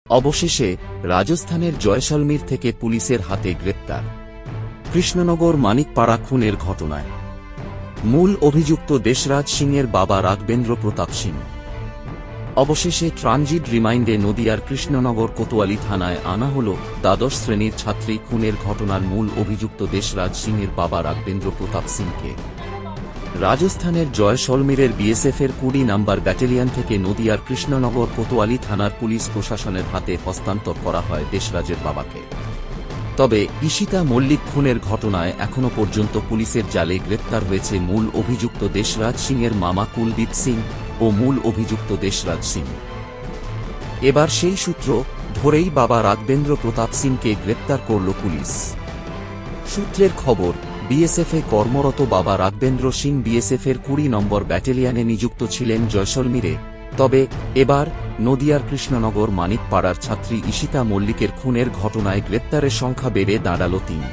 অবশেষে রাজস্থানের জয়সলমীর থেকে পুলিশের হাতে গ্রেপ্তার কৃষ্ণনগর মানিকপাড়া খুনের ঘটনায় মূল অভিযুক্ত দেশরাজ সিংয়ের বাবা রাঘবেন্দ্র প্রতাপ সিং। অবশেষে ট্রানজিট রিমান্ডে নদিয়ার কৃষ্ণনগর কোতোয়ালি থানায় আনা হল দ্বাদশ শ্রেণীর ছাত্রী খুনের ঘটনার মূল অভিযুক্ত দেশরাজ সিংয়ের বাবা রাঘবেন্দ্র প্রতাপ সিংকে। রাজস্থানের জয়সলমীরের বিএসএফের ২০ নম্বর ব্যাটালিয়ন থেকে নদিয়ার কৃষ্ণনগর কোতোয়ালি থানার পুলিশ প্রশাসনের হাতে হস্তান্তর করা হয় দেশরাজের বাবাকে। তবে ঈশিতা মল্লিক খুনের ঘটনায় এখনও পর্যন্ত পুলিশের জালে গ্রেপ্তার হয়েছে মূল অভিযুক্ত দেশরাজ সিংয়ের মামা কুলদীপ সিং ও মূল অভিযুক্ত দেশরাজ সিং। এবার সেই সূত্র ধরেই বাবা রাঘবেন্দ্র প্রতাপ সিংকে গ্রেপ্তার করল পুলিশ। সূত্রের খবর, বিএসএফে কর্মরত বাবা রাঘবেন্দ্র সিং বিএসএফের ২০ নম্বর ব্যাটালিয়নে নিযুক্ত ছিলেন জয়সলমীরে। তবে এবার নদিয়ার কৃষ্ণনগর মানিকপাড়ার ছাত্রী ঈশিতা মল্লিকের খুনের ঘটনায় গ্রেপ্তারের সংখ্যা বেড়ে দাঁড়াল ৩।